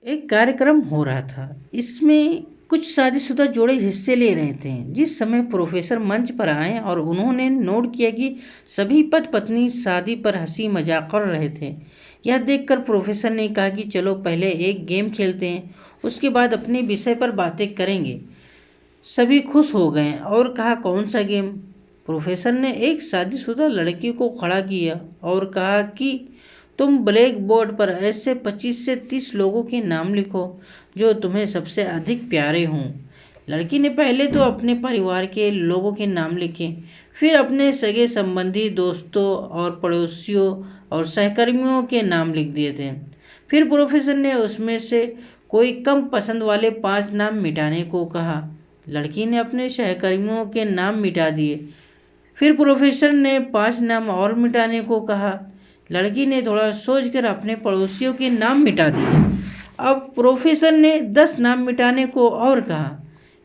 एक कार्यक्रम हो रहा था। इसमें कुछ शादीशुदा जोड़े हिस्से ले रहे थे। जिस समय प्रोफेसर मंच पर आए और उन्होंने नोट किया कि सभी पति पत्नी शादी पर हंसी मजाक कर रहे थे। यह देखकर प्रोफेसर ने कहा कि चलो पहले एक गेम खेलते हैं, उसके बाद अपने विषय पर बातें करेंगे। सभी खुश हो गए और कहा, कौन सा गेम? प्रोफेसर ने एक शादीशुदा लड़की को खड़ा किया और कहा कि तुम ब्लैक बोर्ड पर ऐसे 25 से 30 लोगों के नाम लिखो जो तुम्हें सबसे अधिक प्यारे हों। लड़की ने पहले तो अपने परिवार के लोगों के नाम लिखे, फिर अपने सगे संबंधी, दोस्तों और पड़ोसियों और सहकर्मियों के नाम लिख दिए थे। फिर प्रोफेसर ने उसमें से कोई कम पसंद वाले 5 नाम मिटाने को कहा। लड़की ने अपने सहकर्मियों के नाम मिटा दिए। फिर प्रोफेसर ने 5 नाम और मिटाने को कहा। लड़की ने थोड़ा सोचकर अपने पड़ोसियों के नाम मिटा दिए। अब प्रोफेसर ने 10 नाम मिटाने को और कहा।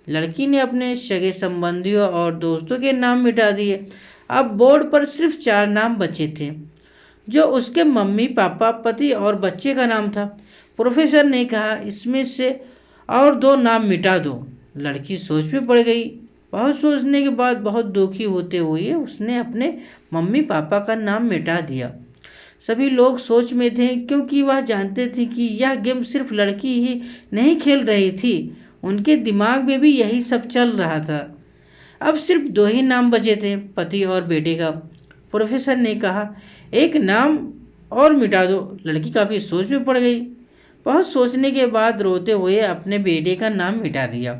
लड़की ने अपने सगे संबंधियों और दोस्तों के नाम मिटा दिए। अब बोर्ड पर सिर्फ 4 नाम बचे थे, जो उसके मम्मी पापा, पति और बच्चे का नाम था। प्रोफेसर ने कहा, इसमें से और 2 नाम मिटा दो। लड़की सोच में पड़ गई। बहुत सोचने के बाद बहुत दुखी होते हुए उसने अपने मम्मी पापा का नाम मिटा दिया। सभी लोग सोच में थे, क्योंकि वह जानते थे कि यह गेम सिर्फ लड़की ही नहीं खेल रही थी, उनके दिमाग में भी यही सब चल रहा था। अब सिर्फ 2 ही नाम बचे थे, पति और बेटे का। प्रोफेसर ने कहा, एक नाम और मिटा दो। लड़की काफ़ी सोच में पड़ गई। बहुत सोचने के बाद रोते हुए अपने बेटे का नाम मिटा दिया।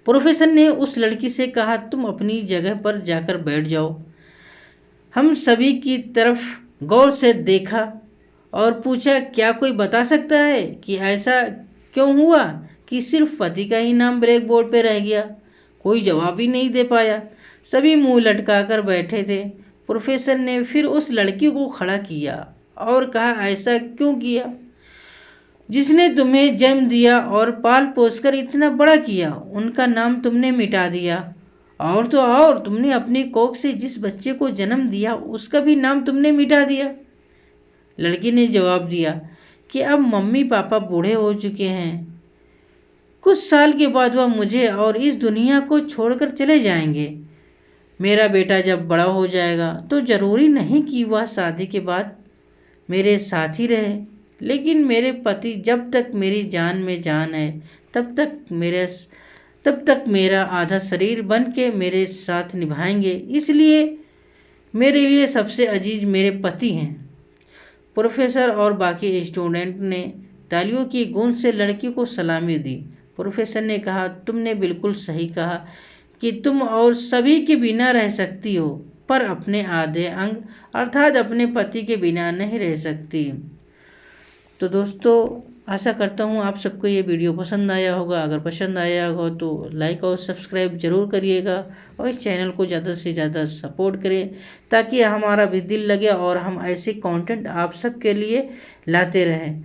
प्रोफेसर ने उस लड़की से कहा, तुम अपनी जगह पर जाकर बैठ जाओ। हम सभी की तरफ गौर से देखा और पूछा, क्या कोई बता सकता है कि ऐसा क्यों हुआ कि सिर्फ पति का ही नाम ब्लैक बोर्ड पर रह गया? कोई जवाब ही नहीं दे पाया। सभी मुंह लटकाकर बैठे थे। प्रोफेसर ने फिर उस लड़की को खड़ा किया और कहा, ऐसा क्यों किया? जिसने तुम्हें जन्म दिया और पाल पोसकर इतना बड़ा किया, उनका नाम तुमने मिटा दिया। और तो और तुमने अपनी कोख से जिस बच्चे को जन्म दिया, उसका भी नाम तुमने मिटा दिया। लड़की ने जवाब दिया कि अब मम्मी पापा बूढ़े हो चुके हैं। कुछ साल के बाद वह मुझे और इस दुनिया को छोड़कर चले जाएंगे। मेरा बेटा जब बड़ा हो जाएगा तो ज़रूरी नहीं कि वह शादी के बाद मेरे साथ ही रहे, लेकिन मेरे पति जब तक मेरी जान में जान है, तब तक मेरा आधा शरीर बन के मेरे साथ निभाएंगे। इसलिए मेरे लिए सबसे अजीज मेरे पति हैं। प्रोफेसर और बाकी स्टूडेंट ने तालियों की गूंज से लड़की को सलामी दी। प्रोफेसर ने कहा, तुमने बिल्कुल सही कहा कि तुम और सभी के बिना रह सकती हो, पर अपने आधे अंग अर्थात अपने पति के बिना नहीं रह सकती। तो दोस्तों, आशा करता हूँ आप सबको ये वीडियो पसंद आया होगा। अगर पसंद आया होगा तो लाइक और सब्सक्राइब ज़रूर करिएगा और इस चैनल को ज़्यादा से ज़्यादा सपोर्ट करें, ताकि हमारा भी दिल लगे और हम ऐसे कंटेंट आप सबके लिए लाते रहें।